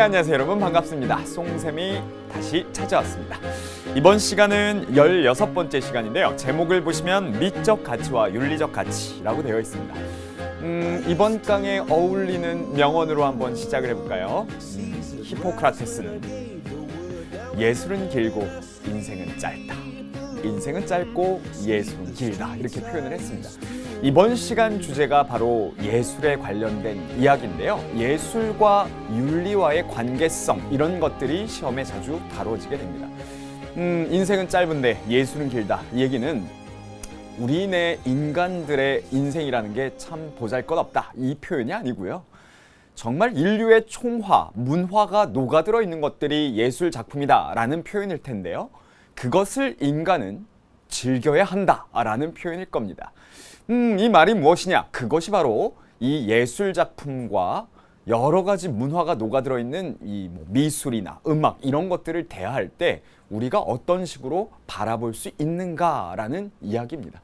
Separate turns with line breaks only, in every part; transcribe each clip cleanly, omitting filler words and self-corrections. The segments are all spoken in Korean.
안녕하세요 여러분, 반갑습니다. 송쌤이 다시 찾아왔습니다. 이번 시간은 16번째 시간인데요. 제목을 보시면 미적 가치와 윤리적 가치라고 되어 있습니다. 이번 강에 어울리는 명언으로 한번 시작을 해볼까요? 히포크라테스는 예술은 길고 인생은 짧다. 인생은 짧고 예술은 길다. 이렇게 표현을 했습니다. 이번 시간 주제가 바로 예술에 관련된 이야기인데요. 예술과 윤리와의 관계성, 이런 것들이 시험에 자주 다뤄지게 됩니다. 인생은 짧은데 예술은 길다. 이 얘기는 우리네 인간들의 인생이라는 게 참 보잘것없다. 이 표현이 아니고요. 정말 인류의 총화, 문화가 녹아들어 있는 것들이 예술 작품이다라는 표현일 텐데요. 그것을 인간은 즐겨야 한다라는 표현일 겁니다. 이 말이 무엇이냐? 그것이 바로 이 예술 작품과 여러 가지 문화가 녹아들어 있는 이 미술이나 음악 이런 것들을 대할 때 우리가 어떤 식으로 바라볼 수 있는가라는 이야기입니다.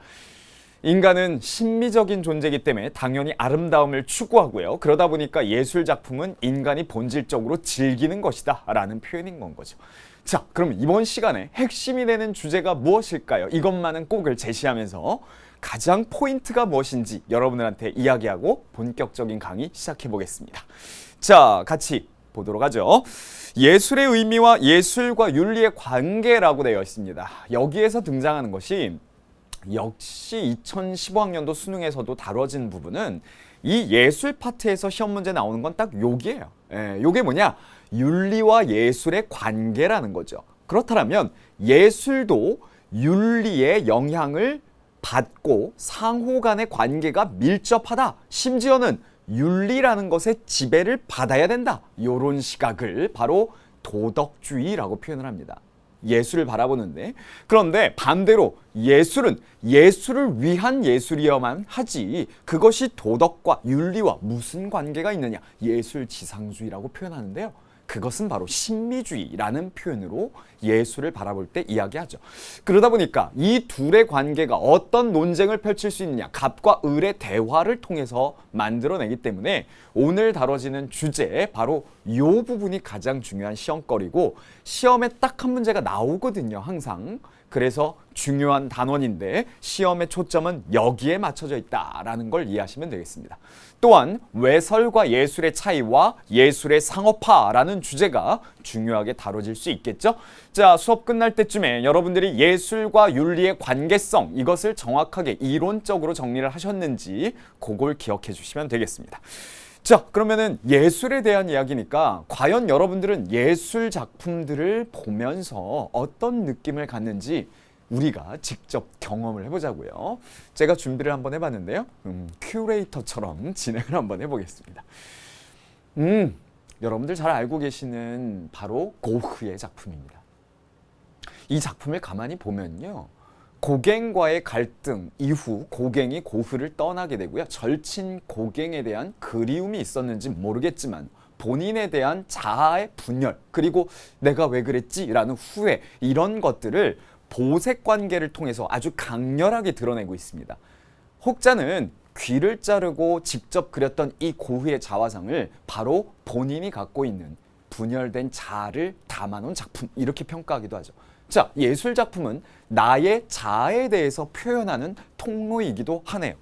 인간은 심미적인 존재이기 때문에 당연히 아름다움을 추구하고요. 그러다 보니까 예술 작품은 인간이 본질적으로 즐기는 것이다 라는 표현인 건 거죠. 자, 그럼 이번 시간에 핵심이 되는 주제가 무엇일까요? 이것만은 꼭을 제시하면서 가장 포인트가 무엇인지 여러분들한테 이야기하고 본격적인 강의 시작해 보겠습니다. 자, 같이 보도록 하죠. 예술의 의미와 예술과 윤리의 관계라고 되어 있습니다. 여기에서 등장하는 것이 역시 2015학년도 수능에서도 다뤄진 부분은 이 예술 파트에서 시험 문제 나오는 건 딱 여기예요. 요게 뭐냐? 윤리와 예술의 관계라는 거죠. 그렇다면 예술도 윤리의 영향을 받고 상호 간의 관계가 밀접하다. 심지어는 윤리라는 것의 지배를 받아야 된다. 이런 시각을 바로 도덕주의라고 표현을 합니다. 예술을 바라보는데, 그런데 반대로 예술은 예술을 위한 예술이어야만 하지 그것이 도덕과 윤리와 무슨 관계가 있느냐? 예술지상주의라고 표현하는데요. 그것은 바로 신미주의라는 표현으로 예술을 바라볼 때 이야기하죠. 그러다 보니까 이 둘의 관계가 어떤 논쟁을 펼칠 수 있느냐, 갑과 을의 대화를 통해서 만들어내기 때문에 오늘 다뤄지는 주제, 바로 이 부분이 가장 중요한 시험거리고 시험에 딱 한 문제가 나오거든요, 항상. 그래서 중요한 단원인데 시험의 초점은 여기에 맞춰져 있다라는 걸 이해하시면 되겠습니다. 또한 외설과 예술의 차이와 예술의 상업화라는 주제가 중요하게 다뤄질 수 있겠죠. 자, 수업 끝날 때쯤에 여러분들이 예술과 윤리의 관계성, 이것을 정확하게 이론적으로 정리를 하셨는지 그걸 기억해 주시면 되겠습니다. 자, 그러면은 예술에 대한 이야기니까 과연 여러분들은 예술 작품들을 보면서 어떤 느낌을 갖는지 우리가 직접 경험을 해보자고요. 제가 준비를 한번 해봤는데요. 큐레이터처럼 진행을 한번 해보겠습니다. 여러분들 잘 알고 계시는 바로 고흐의 작품입니다. 이 작품을 가만히 보면요. 고갱과의 갈등 이후 고갱이 고흐를 떠나게 되고요. 절친 고갱에 대한 그리움이 있었는지 모르겠지만 본인에 대한 자아의 분열, 그리고 내가 왜 그랬지? 라는 후회, 이런 것들을 보색 관계를 통해서 아주 강렬하게 드러내고 있습니다. 혹자는 귀를 자르고 직접 그렸던 이 고흐의 자화상을 바로 본인이 갖고 있는 분열된 자아를 담아놓은 작품, 이렇게 평가하기도 하죠. 자, 예술 작품은 나의 자아에 대해서 표현하는 통로이기도 하네요.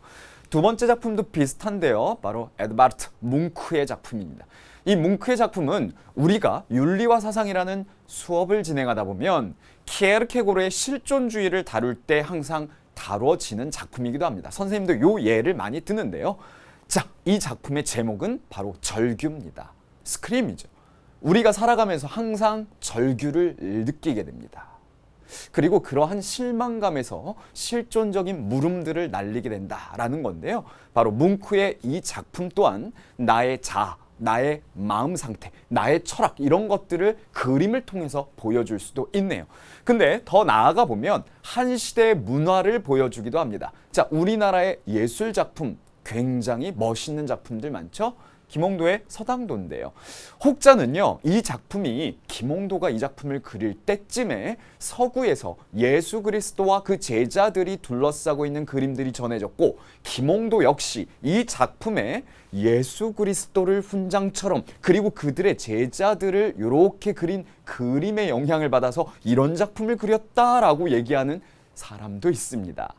두 번째 작품도 비슷한데요. 바로 에드바르트 뭉크의 작품입니다. 이 뭉크의 작품은 우리가 윤리와 사상이라는 수업을 진행하다 보면 키에르케고르의 실존주의를 다룰 때 항상 다뤄지는 작품이기도 합니다. 선생님도 요 예를 많이 드는데요. 자, 이 작품의 제목은 바로 절규입니다. 스크림이죠. 우리가 살아가면서 항상 절규를 느끼게 됩니다. 그리고 그러한 실망감에서 실존적인 물음들을 날리게 된다라는 건데요. 바로 뭉크의 이 작품 또한 나의 자아, 나의 마음 상태, 나의 철학, 이런 것들을 그림을 통해서 보여줄 수도 있네요. 근데 더 나아가 보면 한 시대의 문화를 보여주기도 합니다. 자, 우리나라의 예술 작품 굉장히 멋있는 작품들 많죠? 김홍도의 서당도인데요. 혹자는요, 이 작품이 김홍도가 이 작품을 그릴 때쯤에 서구에서 예수 그리스도와 그 제자들이 둘러싸고 있는 그림들이 전해졌고, 김홍도 역시 이 작품에 예수 그리스도를 훈장처럼 그리고 그들의 제자들을 이렇게 그린 그림의 영향을 받아서 이런 작품을 그렸다라고 얘기하는 사람도 있습니다.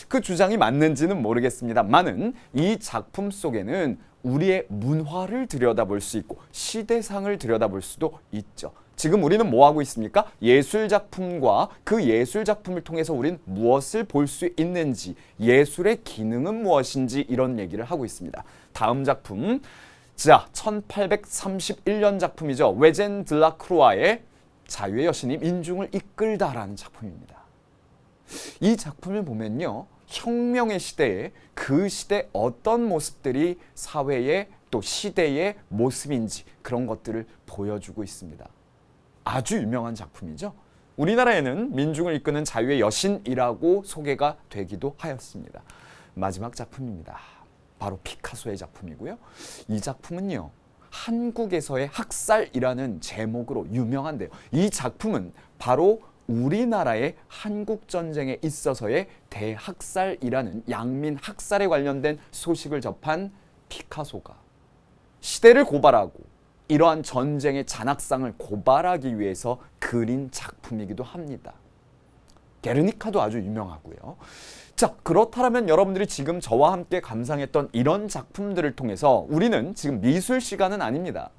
그 주장이 맞는지는 모르겠습니다만은 이 작품 속에는 우리의 문화를 들여다볼 수 있고 시대상을 들여다볼 수도 있죠. 지금 우리는 뭐 하고 있습니까? 예술 작품과 그 예술 작품을 통해서 우리는 무엇을 볼 수 있는지, 예술의 기능은 무엇인지 이런 얘기를 하고 있습니다. 다음 작품, 자, 1831년 작품이죠. 외젠 드라크루아의 자유의 여신이 민중을 이끌다라는 작품입니다. 이 작품을 보면요, 혁명의 시대에 그 시대 어떤 모습들이 사회의 또 시대의 모습인지 그런 것들을 보여주고 있습니다. 아주 유명한 작품이죠. 우리나라에는 민중을 이끄는 자유의 여신이라고 소개가 되기도 하였습니다. 마지막 작품입니다. 바로 피카소의 작품이고요. 이 작품은요, 한국에서의 학살이라는 제목으로 유명한데요. 이 작품은 바로 우리나라의 한국전쟁에 있어서의 대학살이라는 양민 학살에 관련된 소식을 접한 피카소가 시대를 고발하고 이러한 전쟁의 잔악상을 고발하기 위해서 그린 작품이기도 합니다. 게르니카도 아주 유명하고요. 자, 그렇다면 여러분들이 지금 저와 함께 감상했던 이런 작품들을 통해서 우리는 지금 미술 시간은 아닙니다.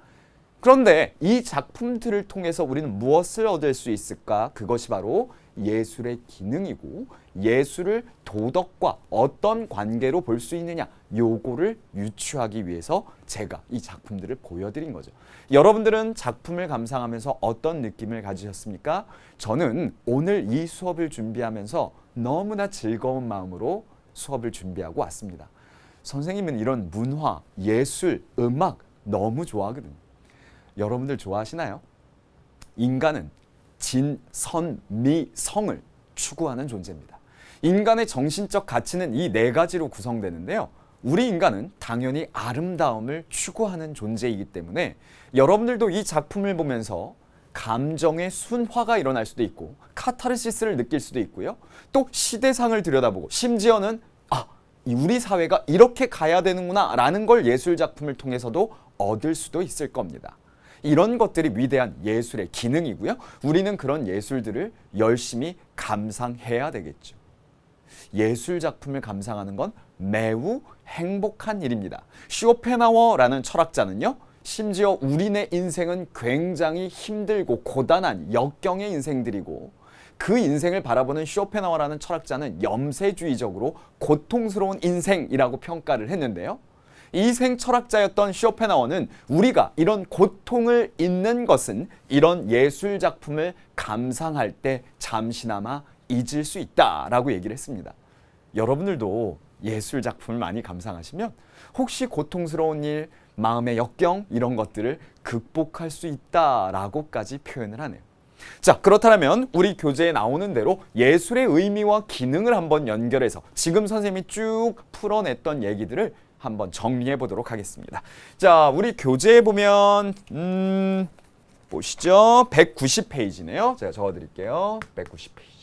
그런데 이 작품들을 통해서 우리는 무엇을 얻을 수 있을까? 그것이 바로 예술의 기능이고 예술을 도덕과 어떤 관계로 볼 수 있느냐, 요거를 유추하기 위해서 제가 이 작품들을 보여드린 거죠. 여러분들은 작품을 감상하면서 어떤 느낌을 가지셨습니까? 저는 오늘 이 수업을 준비하면서 너무나 즐거운 마음으로 수업을 준비하고 왔습니다. 선생님은 이런 문화, 예술, 음악 너무 좋아하거든요. 여러분들 좋아하시나요? 인간은 진, 선, 미, 성을 추구하는 존재입니다. 인간의 정신적 가치는 이 네 가지로 구성되는데요. 우리 인간은 당연히 아름다움을 추구하는 존재이기 때문에 여러분들도 이 작품을 보면서 감정의 순화가 일어날 수도 있고 카타르시스를 느낄 수도 있고요. 또 시대상을 들여다보고 심지어는 우리 사회가 이렇게 가야 되는구나 라는 걸 예술 작품을 통해서도 얻을 수도 있을 겁니다. 이런 것들이 위대한 예술의 기능이고요. 우리는 그런 예술들을 열심히 감상해야 되겠죠. 예술 작품을 감상하는 건 매우 행복한 일입니다. 쇼펜하워라는 철학자는요, 심지어 우리네 인생은 굉장히 힘들고 고단한 역경의 인생들이고 그 인생을 바라보는 쇼펜하워라는 철학자는 염세주의적으로 고통스러운 인생이라고 평가를 했는데요. 이생 철학자였던 쇼펜하워는 우리가 이런 고통을 잊는 것은 이런 예술 작품을 감상할 때 잠시나마 잊을 수 있다라고 얘기를 했습니다. 여러분들도 예술 작품을 많이 감상하시면 혹시 고통스러운 일, 마음의 역경 이런 것들을 극복할 수 있다라고까지 표현을 하네요. 자, 그렇다면 우리 교재에 나오는 대로 예술의 의미와 기능을 한번 연결해서 지금 선생님이 쭉 풀어냈던 얘기들을 한번 정리해 보도록 하겠습니다. 자, 우리 교재에 보면 보시죠. 190페이지네요. 제가 적어드릴게요. 190페이지.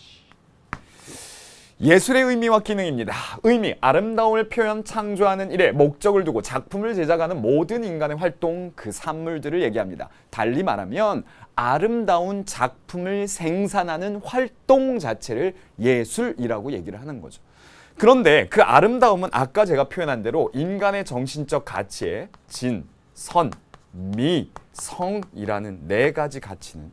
예술의 의미와 기능입니다. 의미, 아름다움을 표현, 창조하는 일에 목적을 두고 작품을 제작하는 모든 인간의 활동, 그 산물들을 얘기합니다. 달리 말하면 아름다운 작품을 생산하는 활동 자체를 예술이라고 얘기를 하는 거죠. 그런데 그 아름다움은 아까 제가 표현한 대로 인간의 정신적 가치에 진, 선, 미, 성이라는 네 가지 가치는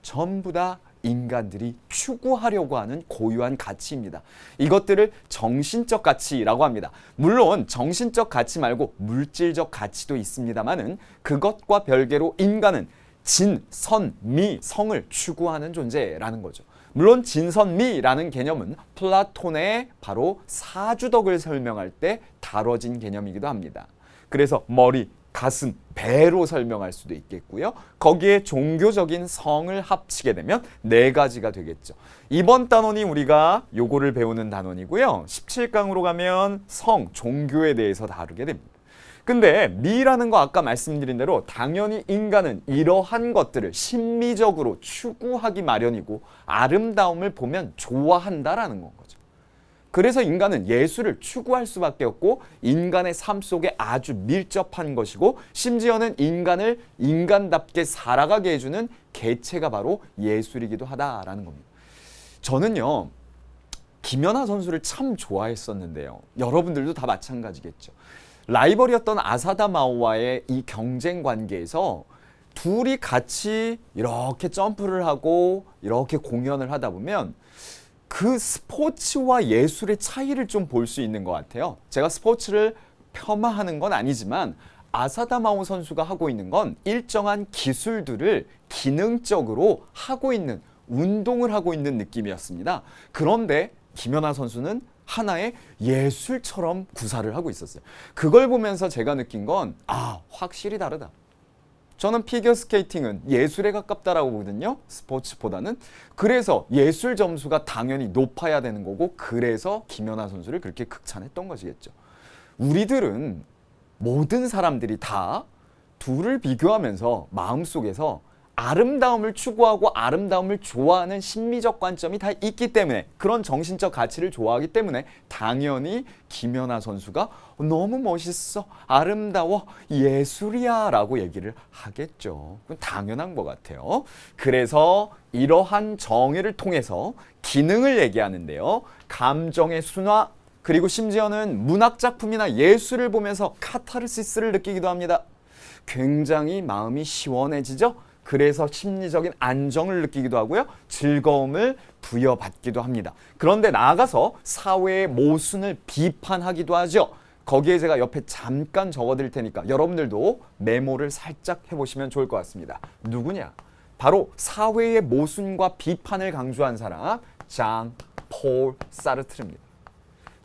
전부 다 인간들이 추구하려고 하는 고유한 가치입니다. 이것들을 정신적 가치라고 합니다. 물론 정신적 가치 말고 물질적 가치도 있습니다만은 그것과 별개로 인간은 진, 선, 미, 성을 추구하는 존재라는 거죠. 물론 진선미라는 개념은 플라톤의 바로 사주덕을 설명할 때 다뤄진 개념이기도 합니다. 그래서 머리, 가슴, 배로 설명할 수도 있겠고요. 거기에 종교적인 성을 합치게 되면 네 가지가 되겠죠. 이번 단원이 우리가 요거를 배우는 단원이고요. 17강으로 가면 성, 종교에 대해서 다루게 됩니다. 근데 미라는 거 아까 말씀드린 대로 당연히 인간은 이러한 것들을 심미적으로 추구하기 마련이고 아름다움을 보면 좋아한다라는 건 거죠. 그래서 인간은 예술을 추구할 수밖에 없고 인간의 삶 속에 아주 밀접한 것이고 심지어는 인간을 인간답게 살아가게 해주는 개체가 바로 예술이기도 하다라는 겁니다. 저는요, 김연아 선수를 참 좋아했었는데요. 여러분들도 다 마찬가지겠죠. 라이벌이었던 아사다 마오와의 이 경쟁 관계에서 둘이 같이 이렇게 점프를 하고 이렇게 공연을 하다 보면 그 스포츠와 예술의 차이를 좀 볼 수 있는 것 같아요. 제가 스포츠를 폄하하는 건 아니지만 아사다 마오 선수가 하고 있는 건 일정한 기술들을 기능적으로 하고 있는, 운동을 하고 있는 느낌이었습니다. 그런데 김연아 선수는 하나의 예술처럼 구사를 하고 있었어요. 그걸 보면서 제가 느낀 건 확실히 다르다. 저는 피겨스케이팅은 예술에 가깝다라고 보거든요. 스포츠보다는. 그래서 예술 점수가 당연히 높아야 되는 거고 그래서 김연아 선수를 그렇게 극찬했던 것이겠죠. 우리들은 모든 사람들이 다 둘을 비교하면서 마음속에서 아름다움을 추구하고 아름다움을 좋아하는 심미적 관점이 다 있기 때문에 그런 정신적 가치를 좋아하기 때문에 당연히 김연아 선수가 너무 멋있어, 아름다워, 예술이야 라고 얘기를 하겠죠. 그건 당연한 것 같아요. 그래서 이러한 정의를 통해서 기능을 얘기하는데요. 감정의 순화 그리고 심지어는 문학작품이나 예술을 보면서 카타르시스를 느끼기도 합니다. 굉장히 마음이 시원해지죠. 그래서 심리적인 안정을 느끼기도 하고요. 즐거움을 부여받기도 합니다. 그런데 나아가서 사회의 모순을 비판하기도 하죠. 거기에 제가 옆에 잠깐 적어드릴 테니까 여러분들도 메모를 살짝 해보시면 좋을 것 같습니다. 누구냐? 바로 사회의 모순과 비판을 강조한 사람, 장 폴 사르트르입니다.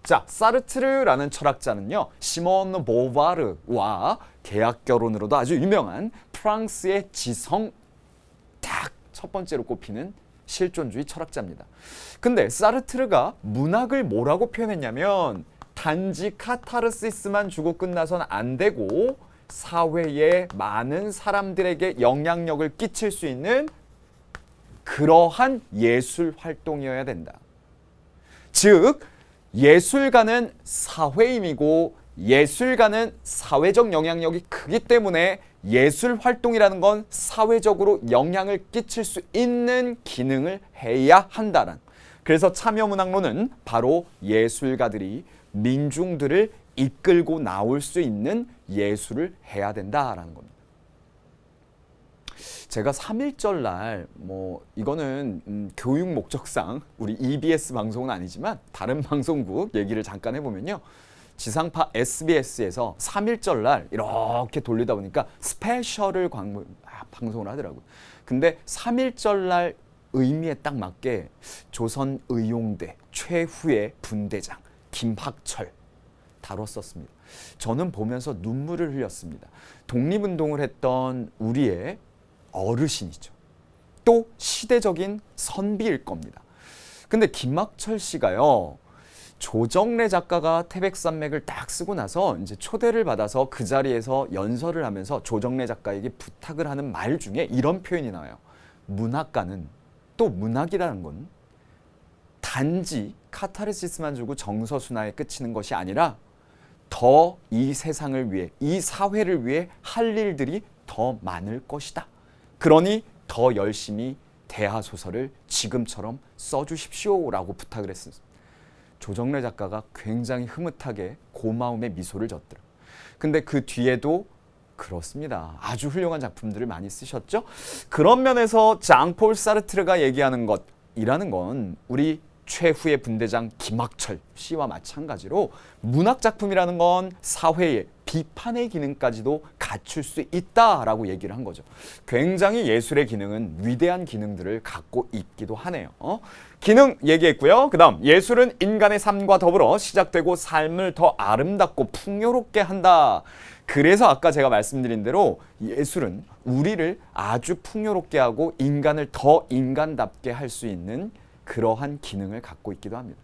자, 사르트르라는 철학자는요, 시몬 보바르와 계약 결혼으로도 아주 유명한 프랑스의 지성 딱 첫 번째로 꼽히는 실존주의 철학자입니다. 근데 사르트르가 문학을 뭐라고 표현했냐면 단지 카타르시스만 주고 끝나선 안 되고 사회에 많은 사람들에게 영향력을 끼칠 수 있는 그러한 예술 활동이어야 된다. 즉 예술가는 사회인이고 예술가는 사회적 영향력이 크기 때문에 예술 활동이라는 건 사회적으로 영향을 끼칠 수 있는 기능을 해야 한다는. 그래서 참여문학론은 바로 예술가들이 민중들을 이끌고 나올 수 있는 예술을 해야 된다라는 겁니다. 제가 3.1절 날 이거는 교육 목적상 우리 EBS 방송은 아니지만 다른 방송국 얘기를 잠깐 해보면요. 지상파 SBS에서 3.1절 날 이렇게 돌리다 보니까 스페셜을 방송을 하더라고요. 근데 3.1절 날 의미에 딱 맞게 조선의용대 최후의 분대장 김학철 다뤘었습니다. 저는 보면서 눈물을 흘렸습니다. 독립운동을 했던 우리의 어르신이죠. 또 시대적인 선비일 겁니다. 근데 김학철 씨가요. 조정래 작가가 태백산맥을 딱 쓰고 나서 이제 초대를 받아서 그 자리에서 연설을 하면서 조정래 작가에게 부탁을 하는 말 중에 이런 표현이 나와요. 문학가는 또 문학이라는 건 단지 카타르시스만 주고 정서순화에 그치는 것이 아니라 더 이 세상을 위해 이 사회를 위해 할 일들이 더 많을 것이다. 그러니 더 열심히 대하소설을 지금처럼 써주십시오라고 부탁을 했습니다. 조정래 작가가 굉장히 흐뭇하게 고마움의 미소를 졌더라고요. 근데 그 뒤에도 그렇습니다. 아주 훌륭한 작품들을 많이 쓰셨죠. 그런 면에서 장폴 사르트르가 얘기하는 것이라는 건 우리 최후의 분대장 김학철 씨와 마찬가지로 문학작품이라는 건 사회의 비판의 기능까지도 갖출 수 있다라고 얘기를 한 거죠. 굉장히 예술의 기능은 위대한 기능들을 갖고 있기도 하네요. 기능 얘기했고요. 그 다음 예술은 인간의 삶과 더불어 시작되고 삶을 더 아름답고 풍요롭게 한다. 그래서 아까 제가 말씀드린 대로 예술은 우리를 아주 풍요롭게 하고 인간을 더 인간답게 할 수 있는 그러한 기능을 갖고 있기도 합니다.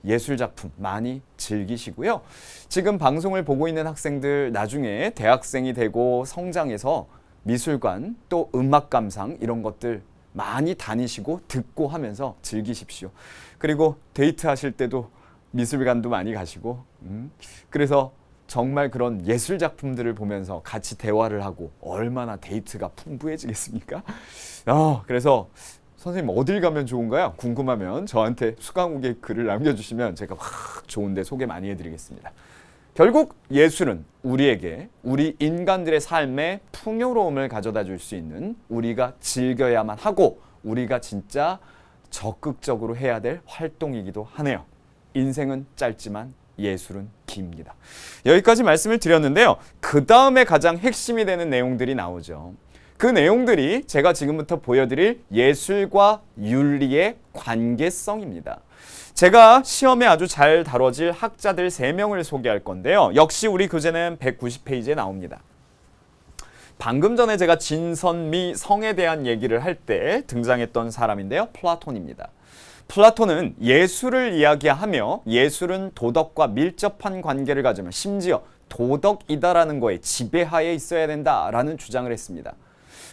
예술 작품 많이 즐기시고요. 지금 방송을 보고 있는 학생들 나중에 대학생이 되고 성장해서 미술관 또 음악 감상 이런 것들 많이 다니시고 듣고 하면서 즐기십시오. 그리고 데이트하실 때도 미술관도 많이 가시고 그래서 정말 그런 예술 작품들을 보면서 같이 대화를 하고 얼마나 데이트가 풍부해지겠습니까? 그래서 선생님 어딜 가면 좋은가요? 궁금하면 저한테 수강후기에 글을 남겨주시면 제가 좋은데 소개 많이 해드리겠습니다. 결국 예술은 우리에게 우리 인간들의 삶에 풍요로움을 가져다 줄 수 있는 우리가 즐겨야만 하고 우리가 진짜 적극적으로 해야 될 활동이기도 하네요. 인생은 짧지만 예술은 깁니다. 여기까지 말씀을 드렸는데요. 그 다음에 가장 핵심이 되는 내용들이 나오죠. 그 내용들이 제가 지금부터 보여드릴 예술과 윤리의 관계성입니다. 제가 시험에 아주 잘 다뤄질 학자들 3명을 소개할 건데요. 역시 우리 교재는 190페이지에 나옵니다. 방금 전에 제가 진선미 성에 대한 얘기를 할 때 등장했던 사람인데요. 플라톤입니다. 플라톤은 예술을 이야기하며 예술은 도덕과 밀접한 관계를 가지며 심지어 도덕이다라는 거에 지배하에 있어야 된다라는 주장을 했습니다.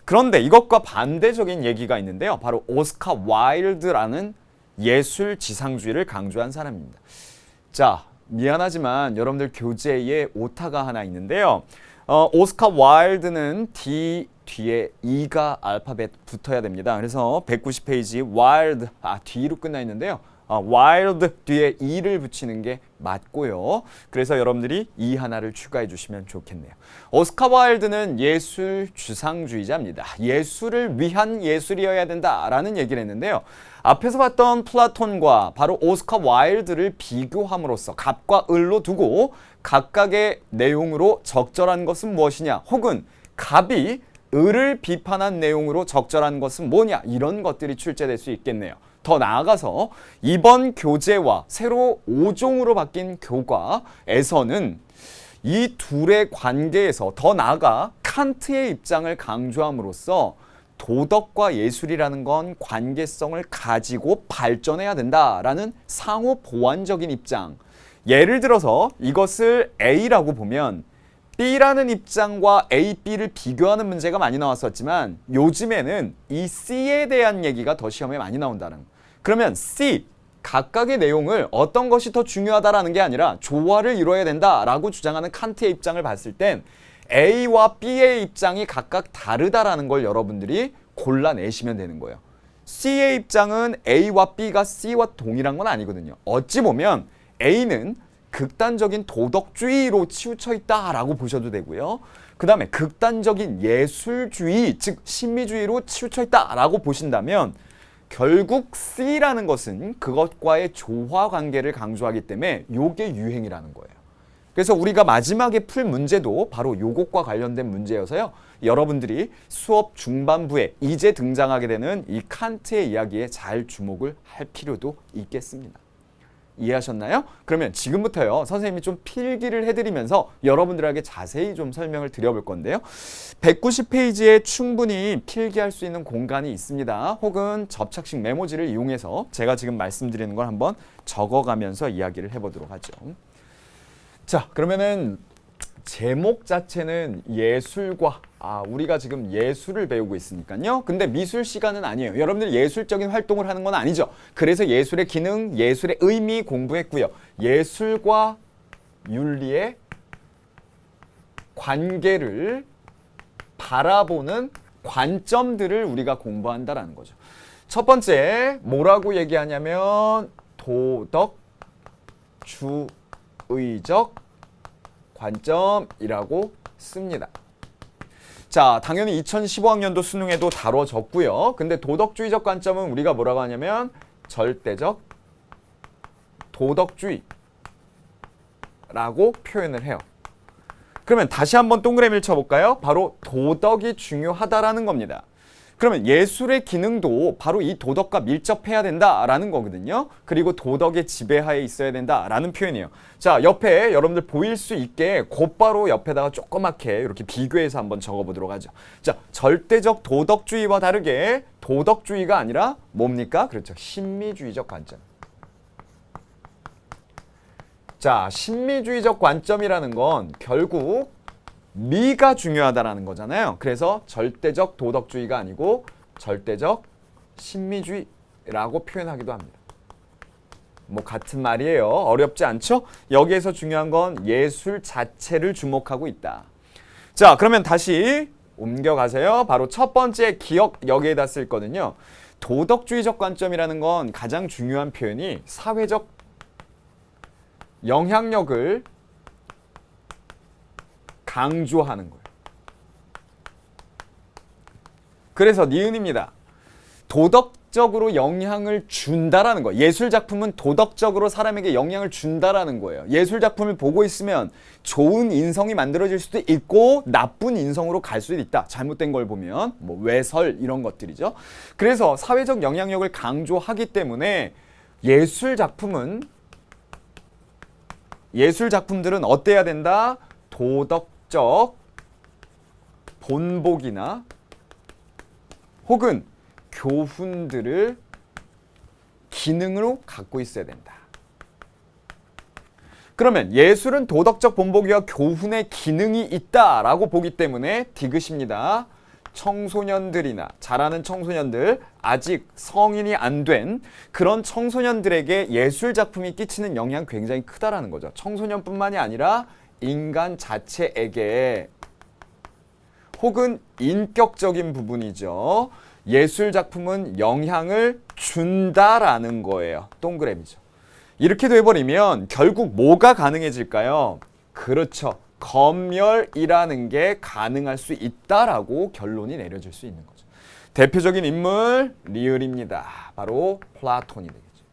그런데 이것과 반대적인 얘기가 있는데요. 바로 오스카 와일드라는 예술 지상주의를 강조한 사람입니다. 자, 미안하지만 여러분들 교재에 오타가 하나 있는데요. 오스카 와일드는 D 뒤에 E가 알파벳 붙어야 됩니다. 그래서 190페이지 와일드 D로 끝나 있는데요. 와일드 뒤에 E를 붙이는 게 맞고요. 그래서 여러분들이 E 하나를 추가해 주시면 좋겠네요. 오스카 와일드는 예술 주상주의자입니다. 예술을 위한 예술이어야 된다라는 얘기를 했는데요. 앞에서 봤던 플라톤과 바로 오스카 와일드를 비교함으로써 갑과 을로 두고 각각의 내용으로 적절한 것은 무엇이냐 혹은 갑이 을을 비판한 내용으로 적절한 것은 뭐냐 이런 것들이 출제될 수 있겠네요. 더 나아가서 이번 교재와 새로 5종으로 바뀐 교과에서는 이 둘의 관계에서 더 나아가 칸트의 입장을 강조함으로써 도덕과 예술이라는 건 관계성을 가지고 발전해야 된다라는 상호 보완적인 입장. 예를 들어서 이것을 A라고 보면 B라는 입장과 A, B를 비교하는 문제가 많이 나왔었지만 요즘에는 이 C에 대한 얘기가 더 시험에 많이 나온다는 거예요. 그러면 C, 각각의 내용을 어떤 것이 더 중요하다라는 게 아니라 조화를 이루어야 된다라고 주장하는 칸트의 입장을 봤을 땐 A와 B의 입장이 각각 다르다라는 걸 여러분들이 골라내시면 되는 거예요. C의 입장은 A와 B가 C와 동일한 건 아니거든요. 어찌 보면 A는 극단적인 도덕주의로 치우쳐 있다라고 보셔도 되고요. 그 다음에 극단적인 예술주의, 즉 신미주의로 치우쳐 있다라고 보신다면 결국 C라는 것은 그것과의 조화 관계를 강조하기 때문에 이게 유행이라는 거예요. 그래서 우리가 마지막에 풀 문제도 바로 요것과 관련된 문제여서요. 여러분들이 수업 중반부에 이제 등장하게 되는 이 칸트의 이야기에 잘 주목을 할 필요도 있겠습니다. 이해하셨나요? 그러면 지금부터요. 선생님이 좀 필기를 해드리면서 여러분들에게 자세히 좀 설명을 드려볼 건데요. 190페이지에 충분히 필기할 수 있는 공간이 있습니다. 혹은 접착식 메모지를 이용해서 제가 지금 말씀드리는 걸 한번 적어가면서 이야기를 해보도록 하죠. 자, 그러면은 제목 자체는 예술과 우리가 지금 예술을 배우고 있으니까요. 근데 미술 시간은 아니에요. 여러분들 예술적인 활동을 하는 건 아니죠. 그래서 예술의 기능, 예술의 의미 공부했고요. 예술과 윤리의 관계를 바라보는 관점들을 우리가 공부한다라는 거죠. 첫 번째 뭐라고 얘기하냐면 도덕주의적 관점이라고 씁니다. 자, 당연히 2015학년도 수능에도 다뤄졌고요. 근데 도덕주의적 관점은 우리가 뭐라고 하냐면 절대적 도덕주의라고 표현을 해요. 그러면 다시 한번 동그라미를 쳐볼까요? 바로 도덕이 중요하다라는 겁니다. 그러면 예술의 기능도 바로 이 도덕과 밀접해야 된다라는 거거든요. 그리고 도덕의 지배하에 있어야 된다라는 표현이에요. 자, 옆에 여러분들 보일 수 있게 곧바로 옆에다가 조그맣게 이렇게 비교해서 한번 적어보도록 하죠. 자, 절대적 도덕주의와 다르게 도덕주의가 아니라 뭡니까? 그렇죠. 신미주의적 관점. 자, 신미주의적 관점이라는 건 결국 미가 중요하다라는 거잖아요. 그래서 절대적 도덕주의가 아니고 절대적 신미주의라고 표현하기도 합니다. 뭐 같은 말이에요. 어렵지 않죠? 여기에서 중요한 건 예술 자체를 주목하고 있다. 자, 그러면 다시 옮겨가세요. 바로 첫 번째 기억 여기에다 쓸 거는요. 도덕주의적 관점이라는 건 가장 중요한 표현이 사회적 영향력을 강조하는 거예요. 그래서 니은입니다. 도덕적으로 영향을 준다라는 거예요. 예술 작품은 도덕적으로 사람에게 영향을 준다라는 거예요. 예술 작품을 보고 있으면 좋은 인성이 만들어질 수도 있고 나쁜 인성으로 갈 수도 있다. 잘못된 걸 보면 뭐 외설 이런 것들이죠. 그래서 사회적 영향력을 강조하기 때문에 예술 작품들은 어때야 된다? 도덕적 본보기나 혹은 교훈들을 기능으로 갖고 있어야 된다. 그러면 예술은 도덕적 본보기와 교훈의 기능이 있다라고 보기 때문에 디귿입니다. 청소년들이나 자라는 청소년들, 아직 성인이 안 된 그런 청소년들에게 예술 작품이 끼치는 영향이 굉장히 크다라는 거죠. 청소년뿐만이 아니라 인간 자체에게 혹은 인격적인 부분이죠. 예술 작품은 영향을 준다라는 거예요. 동그라미죠. 이렇게 돼버리면 결국 뭐가 가능해질까요? 그렇죠. 검열이라는 게 가능할 수 있다라고 결론이 내려질 수 있는 거죠. 대표적인 인물 리을입니다. 바로 플라톤이 되겠죠.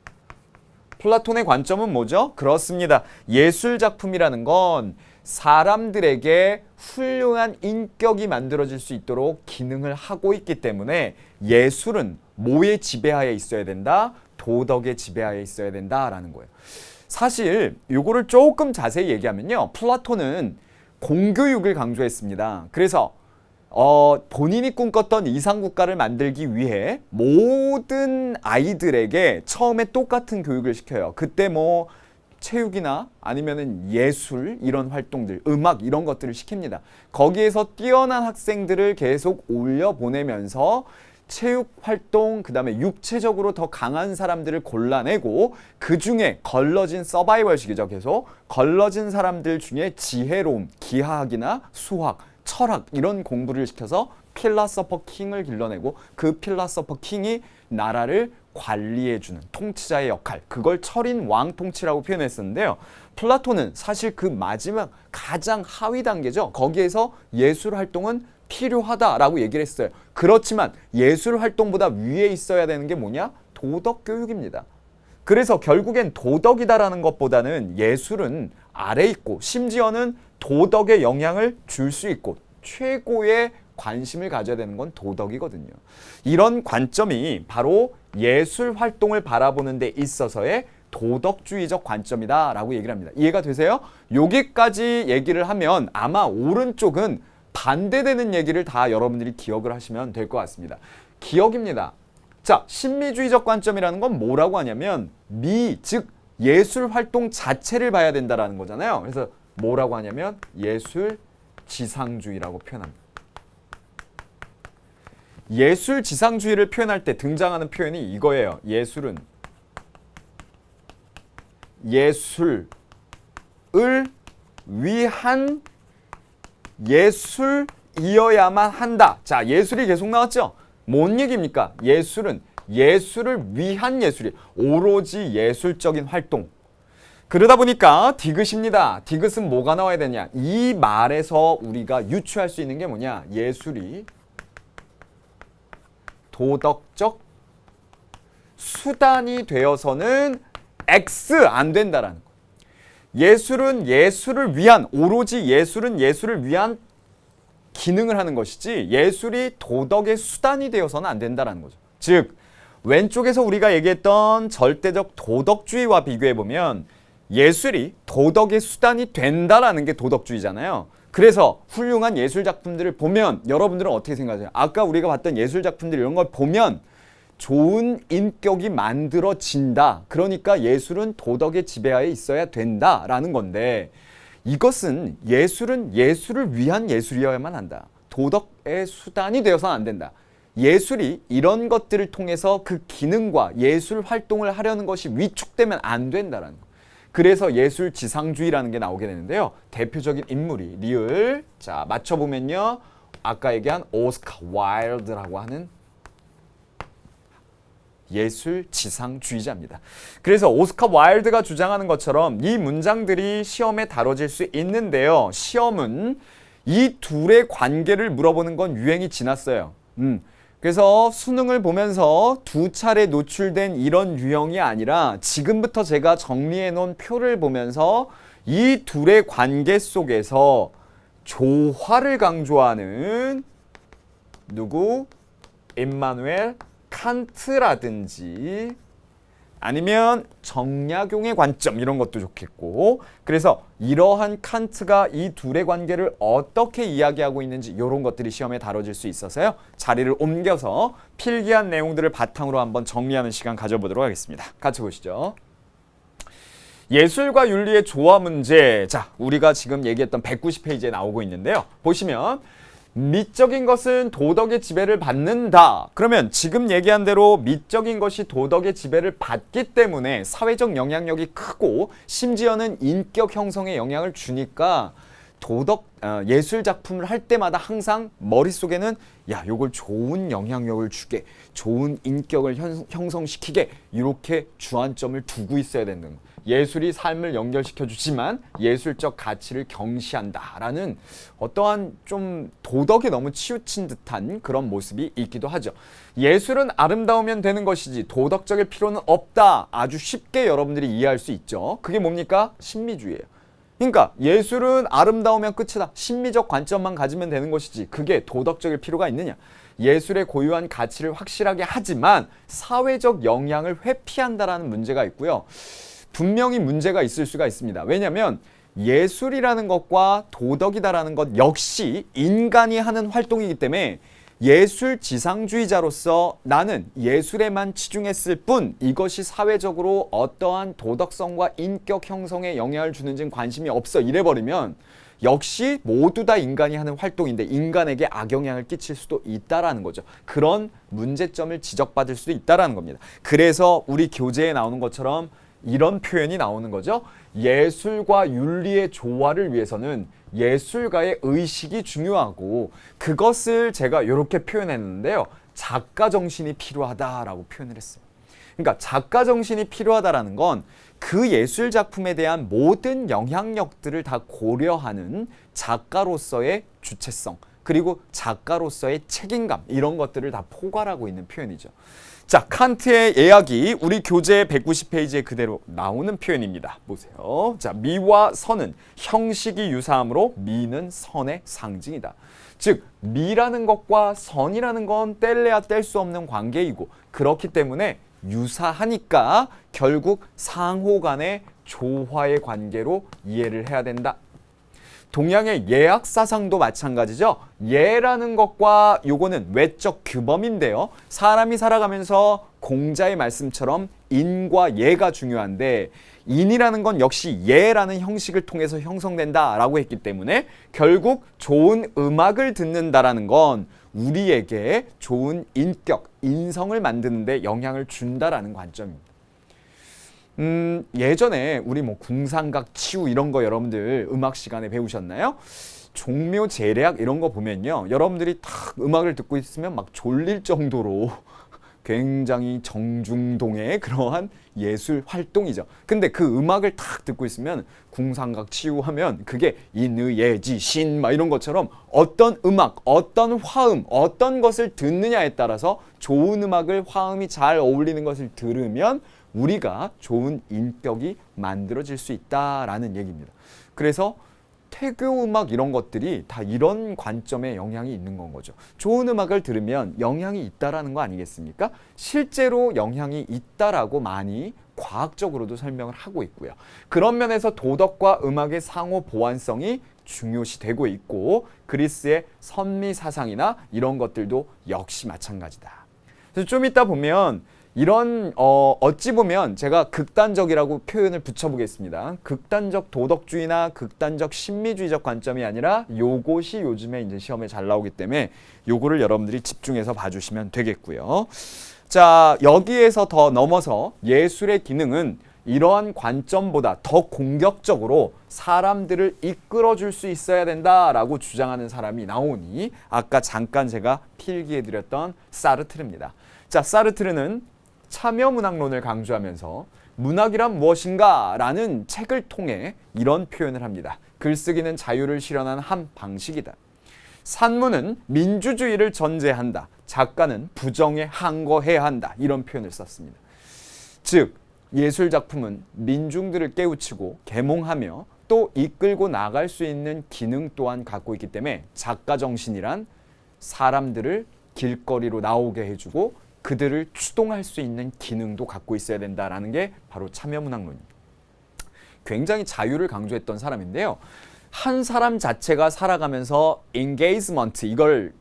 플라톤의 관점은 뭐죠? 그렇습니다. 예술 작품이라는 건 사람들에게 훌륭한 인격이 만들어질 수 있도록 기능을 하고 있기 때문에 예술은 뭐의 지배하에 있어야 된다? 도덕의 지배하에 있어야 된다라는 거예요. 사실 이거를 조금 자세히 얘기하면요. 플라톤은 공교육을 강조했습니다. 그래서 본인이 꿈꿨던 이상국가를 만들기 위해 모든 아이들에게 처음에 똑같은 교육을 시켜요. 그때 뭐 체육이나 아니면은 예술 이런 활동들, 음악 이런 것들을 시킵니다. 거기에서 뛰어난 학생들을 계속 올려보내면서 체육 활동, 그 다음에 육체적으로 더 강한 사람들을 골라내고 그 중에 걸러진 서바이벌식이죠. 계속 걸러진 사람들 중에 지혜로움, 기하학이나 수학, 철학 이런 공부를 시켜서 필라서퍼 킹을 길러내고 그 필라서퍼 킹이 나라를 관리해주는 통치자의 역할, 그걸 철인 왕 통치라고 표현했었는데요. 플라톤은 사실 그 마지막 가장 하위 단계죠. 거기에서 예술 활동은 필요하다라고 얘기를 했어요. 그렇지만 예술 활동보다 위에 있어야 되는 게 뭐냐? 도덕 교육입니다. 그래서 결국엔 도덕이다라는 것보다는 예술은 아래 있고 심지어는 도덕에 영향을 줄 수 있고 최고의 관심을 가져야 되는 건 도덕이거든요. 이런 관점이 바로 예술 활동을 바라보는 데 있어서의 도덕주의적 관점이다라고 얘기를 합니다. 이해가 되세요? 여기까지 얘기를 하면 아마 오른쪽은 반대되는 얘기를 다 여러분들이 기억을 하시면 될 것 같습니다. 기억입니다. 자, 신미주의적 관점이라는 건 뭐라고 하냐면 즉 예술 활동 자체를 봐야 된다라는 거잖아요. 그래서 뭐라고 하냐면 예술 지상주의라고 표현합니다. 예술 지상주의를 표현할 때 등장하는 표현이 이거예요. 예술은 예술을 위한 예술이어야만 한다. 자, 예술이 계속 나왔죠? 뭔 얘기입니까? 예술은 예술을 위한 예술이 오로지 예술적인 활동. 그러다 보니까 디귿입니다. 디귿은 뭐가 나와야 되냐? 이 말에서 우리가 유추할 수 있는 게 뭐냐? 예술이 도덕적 수단이 되어서는 X 안 된다라는 거예요. 예술은 예술을 위한, 오로지 예술은 예술을 위한 기능을 하는 것이지 예술이 도덕의 수단이 되어서는 안 된다라는 거죠. 즉 왼쪽에서 우리가 얘기했던 절대적 도덕주의와 비교해보면 예술이 도덕의 수단이 된다라는 게 도덕주의잖아요. 그래서 훌륭한 예술 작품들을 보면 여러분들은 어떻게 생각하세요? 아까 우리가 봤던 예술 작품들 이런 걸 보면 좋은 인격이 만들어진다. 그러니까 예술은 도덕의 지배하에 있어야 된다라는 건데 이것은 예술은 예술을 위한 예술이어야만 한다. 도덕의 수단이 되어서는 안 된다. 예술이 이런 것들을 통해서 그 기능과 예술 활동을 하려는 것이 위축되면 안 된다라는 거. 그래서 예술 지상주의라는 게 나오게 되는데요. 대표적인 인물이 리을. 자, 맞춰보면요. 아까 얘기한 오스카 와일드라고 하는 예술 지상주의자입니다. 그래서 오스카 와일드가 주장하는 것처럼 이 문장들이 시험에 다뤄질 수 있는데요. 시험은 이 둘의 관계를 물어보는 건 유행이 지났어요. 그래서 수능을 보면서 두 차례 노출된 이런 유형이 아니라 지금부터 제가 정리해 놓은 표를 보면서 이 둘의 관계 속에서 조화를 강조하는 누구? 임마누엘 칸트라든지 아니면 정약용의 관점 이런 것도 좋겠고 그래서 이러한 칸트가 이 둘의 관계를 어떻게 이야기하고 있는지 이런 것들이 시험에 다뤄질 수 있어서요. 자리를 옮겨서 필기한 내용들을 바탕으로 한번 정리하는 시간 가져보도록 하겠습니다. 같이 보시죠. 예술과 윤리의 조화 문제. 자, 우리가 지금 얘기했던 190페이지에 나오고 있는데요. 보시면 미적인 것은 도덕의 지배를 받는다. 그러면 지금 얘기한 대로 미적인 것이 도덕의 지배를 받기 때문에 사회적 영향력이 크고 심지어는 인격 형성에 영향을 주니까 예술 작품을 할 때마다 항상 머릿속에는 야, 요걸 좋은 영향력을 주게, 좋은 인격을 형성시키게 이렇게 주안점을 두고 있어야 되는 거예요. 예술이 삶을 연결시켜 주지만 예술적 가치를 경시한다라는 어떠한 좀 도덕에 너무 치우친 듯한 그런 모습이 있기도 하죠. 예술은 아름다우면 되는 것이지 도덕적일 필요는 없다. 아주 쉽게 여러분들이 이해할 수 있죠. 그게 뭡니까? 신미주의예요. 그러니까 예술은 아름다우면 끝이다. 신미적 관점만 가지면 되는 것이지 그게 도덕적일 필요가 있느냐. 예술의 고유한 가치를 확실하게 하지만 사회적 영향을 회피한다라는 문제가 있고요. 분명히 문제가 있을 수가 있습니다. 왜냐하면 예술이라는 것과 도덕이다라는 것 역시 인간이 하는 활동이기 때문에 예술 지상주의자로서 나는 예술에만 치중했을 뿐 이것이 사회적으로 어떠한 도덕성과 인격 형성에 영향을 주는지는 관심이 없어 이래버리면 역시 모두 다 인간이 하는 활동인데 인간에게 악영향을 끼칠 수도 있다라는 거죠. 그런 문제점을 지적받을 수도 있다라는 겁니다. 그래서 우리 교재에 나오는 것처럼 이런 표현이 나오는 거죠. 예술과 윤리의 조화를 위해서는 예술가의 의식이 중요하고 그것을 제가 이렇게 표현했는데요. 작가 정신이 필요하다라고 표현을 했어요. 그러니까 작가 정신이 필요하다라는 건 그 예술 작품에 대한 모든 영향력들을 다 고려하는 작가로서의 주체성 그리고 작가로서의 책임감 이런 것들을 다 포괄하고 있는 표현이죠. 자, 칸트의 예약이 우리 교재 190페이지에 그대로 나오는 표현입니다. 보세요. 자, 미와 선은 형식이 유사하므로 미는 선의 상징이다. 즉, 미라는 것과 선이라는 건 뗄래야 뗄 수 없는 관계이고 그렇기 때문에 유사하니까 결국 상호 간의 조화의 관계로 이해를 해야 된다. 동양의 예학 사상도 마찬가지죠. 예라는 것과 요거는 외적 규범인데요. 사람이 살아가면서 공자의 말씀처럼 인과 예가 중요한데 인이라는 건 역시 예라는 형식을 통해서 형성된다라고 했기 때문에 결국 좋은 음악을 듣는다라는 건 우리에게 좋은 인격, 인성을 만드는 데 영향을 준다라는 관점입니다. 예전에 우리 뭐 궁상각 치우 이런 거 여러분들 음악 시간에 배우셨나요? 종묘 제례악 이런 거 보면요. 여러분들이 딱 음악을 듣고 있으면 막 졸릴 정도로 굉장히 정중동의 그러한 예술 활동이죠. 근데 그 음악을 딱 듣고 있으면 궁상각 치유하면 그게 인의예지 신 막 이런 것처럼 어떤 음악, 어떤 화음, 어떤 것을 듣느냐에 따라서 좋은 음악을 화음이 잘 어울리는 것을 들으면 우리가 좋은 인격이 만들어질 수 있다라는 얘기입니다. 그래서 태교 음악 이런 것들이 다 이런 관점에 영향이 있는 건 거죠. 좋은 음악을 들으면 영향이 있다라는 거 아니겠습니까? 실제로 영향이 있다라고 많이 과학적으로도 설명을 하고 있고요. 그런 면에서 도덕과 음악의 상호 보완성이 중요시되고 있고 그리스의 선미 사상이나 이런 것들도 역시 마찬가지다. 그래서 좀 이따 보면 이런 어찌 보면 제가 극단적이라고 표현을 붙여보겠습니다. 극단적 도덕주의나 극단적 신미주의적 관점이 아니라 요것이 요즘에 이제 시험에 잘 나오기 때문에 요거를 여러분들이 집중해서 봐주시면 되겠고요. 자, 여기에서 더 넘어서 예술의 기능은 이러한 관점보다 더 공격적으로 사람들을 이끌어줄 수 있어야 된다라고 주장하는 사람이 나오니 아까 잠깐 제가 필기해드렸던 사르트르입니다. 자, 사르트르는 참여문학론을 강조하면서 문학이란 무엇인가 라는 책을 통해 이런 표현을 합니다. 글쓰기는 자유를 실현한 한 방식이다. 산문은 민주주의를 전제한다. 작가는 부정에 항거해야 한다. 이런 표현을 썼습니다. 즉 예술작품은 민중들을 깨우치고 계몽하며 또 이끌고 나갈 수 있는 기능 또한 갖고 있기 때문에 작가 정신이란 사람들을 길거리로 나오게 해주고 그들을 추동할 수 있는 기능도 갖고 있어야 된다라는 게 바로 참여문학론입니다. 굉장히 자유를 강조했던 사람인데요. 한 사람 자체가 살아가면서 engagement 이걸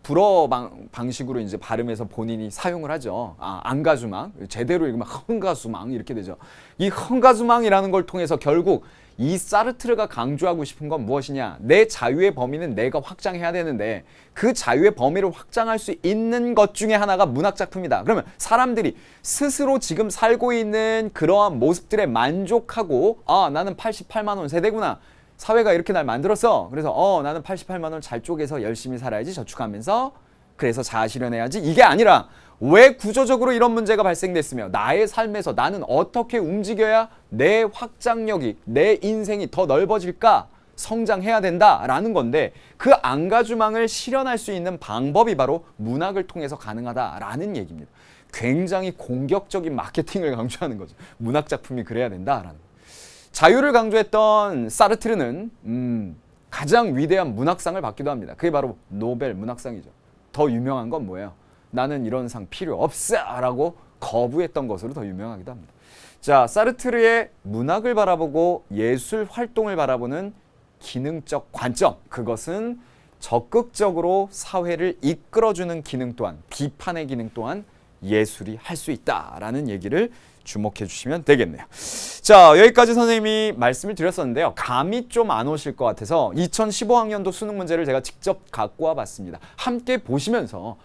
불어 방식으로 이제 발음해서 본인이 사용을 하죠. 안가주망 제대로 읽으면 흥가수망 이렇게 되죠. 이 흥가수망이라는 걸 통해서 결국 이 사르트르가 강조하고 싶은 건 무엇이냐? 내 자유의 범위는 내가 확장해야 되는데 그 자유의 범위를 확장할 수 있는 것 중에 하나가 문학작품이다. 그러면 사람들이 스스로 지금 살고 있는 그러한 모습들에 만족하고 나는 88만 원 세대구나. 사회가 이렇게 날 만들었어. 그래서 나는 88만 원을 잘 쪼개서 열심히 살아야지 저축하면서 그래서 자아 실현해야지. 이게 아니라 왜 구조적으로 이런 문제가 발생됐으며 나의 삶에서 나는 어떻게 움직여야 내 확장력이 내 인생이 더 넓어질까? 성장해야 된다라는 건데 그 안가주망을 실현할 수 있는 방법이 바로 문학을 통해서 가능하다라는 얘기입니다. 굉장히 공격적인 마케팅을 강조하는 거죠. 문학작품이 그래야 된다라는. 자유를 강조했던 사르트르는 가장 위대한 문학상을 받기도 합니다. 그게 바로 노벨 문학상이죠. 더 유명한 건 뭐예요? 나는 이런 상 필요 없어! 라고 거부했던 것으로 더 유명하기도 합니다. 자, 사르트르의 문학을 바라보고 예술 활동을 바라보는 기능적 관점. 그것은 적극적으로 사회를 이끌어주는 기능 또한 비판의 기능 또한 예술이 할 수 있다라는 얘기를 주목해 주시면 되겠네요. 자, 여기까지 선생님이 말씀을 드렸었는데요. 감이 좀 안 오실 것 같아서 2015학년도 수능 문제를 제가 직접 갖고 와봤습니다. 함께 보시면서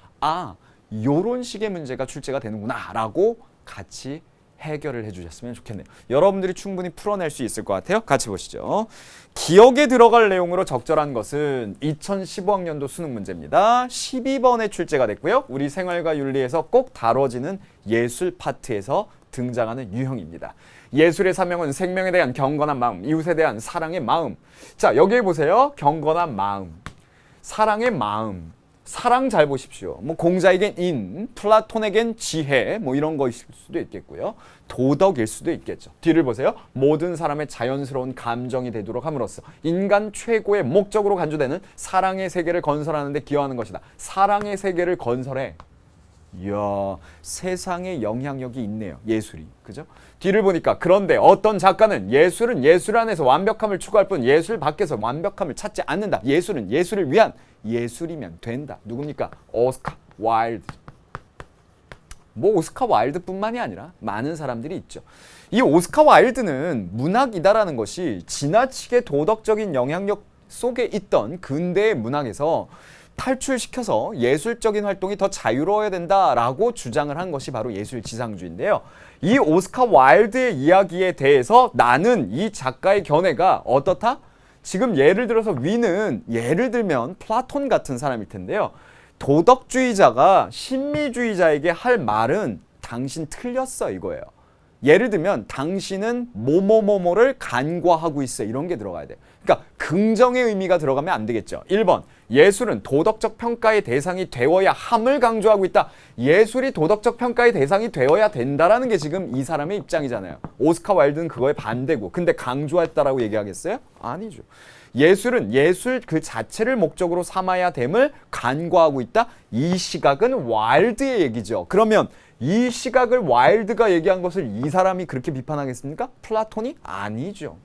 요런 식의 문제가 출제가 되는구나 라고 같이 해결을 해주셨으면 좋겠네요. 여러분들이 충분히 풀어낼 수 있을 것 같아요. 같이 보시죠. 기억에 들어갈 내용으로 적절한 것은 2015학년도 수능 문제입니다. 12번에 출제가 됐고요. 우리 생활과 윤리에서 꼭 다뤄지는 예술 파트에서 등장하는 유형입니다. 예술의 사명은 생명에 대한 경건한 마음, 이웃에 대한 사랑의 마음. 자, 여기에 보세요. 경건한 마음, 사랑의 마음. 사랑 잘 보십시오. 뭐 공자에겐 인, 플라톤에겐 지혜, 뭐 이런 거일 수도 있겠고요. 도덕일 수도 있겠죠. 뒤를 보세요. 모든 사람의 자연스러운 감정이 되도록 함으로써 인간 최고의 목적으로 간주되는 사랑의 세계를 건설하는 데 기여하는 것이다. 사랑의 세계를 건설해. 이야, 세상에 영향력이 있네요. 예술이. 그죠? 뒤를 보니까 그런데 어떤 작가는 예술은 예술 안에서 완벽함을 추구할 뿐 예술 밖에서 완벽함을 찾지 않는다. 예술은 예술을 위한 예술이면 된다. 누굽니까? 오스카 와일드. 뭐 오스카 와일드뿐만이 아니라 많은 사람들이 있죠. 이 오스카 와일드는 문학이다라는 것이 지나치게 도덕적인 영향력 속에 있던 근대의 문학에서 탈출시켜서 예술적인 활동이 더 자유로워야 된다라고 주장을 한 것이 바로 예술지상주의인데요. 이 오스카 와일드의 이야기에 대해서 나는 이 작가의 견해가 어떻다? 지금 예를 들어서 위는 예를 들면 플라톤 같은 사람일 텐데요. 도덕주의자가 신미주의자에게 할 말은 당신 틀렸어 이거예요. 예를 들면 당신은 뭐뭐뭐뭐를 간과하고 있어 이런 게 들어가야 돼. 그러니까 긍정의 의미가 들어가면 안 되겠죠. 1번 예술은 도덕적 평가의 대상이 되어야 함을 강조하고 있다. 예술이 도덕적 평가의 대상이 되어야 된다라는 게 지금 이 사람의 입장이잖아요. 오스카 와일드는 그거에 반대고 근데 강조했다라고 얘기하겠어요? 아니죠. 예술은 예술 그 자체를 목적으로 삼아야 됨을 간과하고 있다. 이 시각은 와일드의 얘기죠. 그러면 이 시각을 와일드가 얘기한 것을 이 사람이 그렇게 비판하겠습니까? 플라톤이? 아니죠.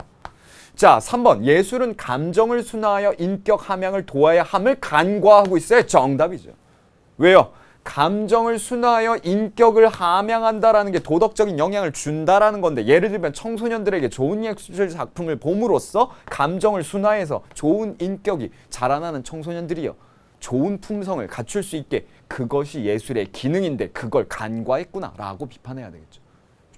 자, 3번. 예술은 감정을 순화하여 인격 함양을 도와야 함을 간과하고 있어요. 정답이죠. 왜요? 감정을 순화하여 인격을 함양한다라는 게 도덕적인 영향을 준다라는 건데, 예를 들면 청소년들에게 좋은 예술 작품을 봄으로써 감정을 순화해서 좋은 인격이 자라나는 청소년들이요, 좋은 품성을 갖출 수 있게, 그것이 예술의 기능인데 그걸 간과했구나라고 비판해야 되겠죠.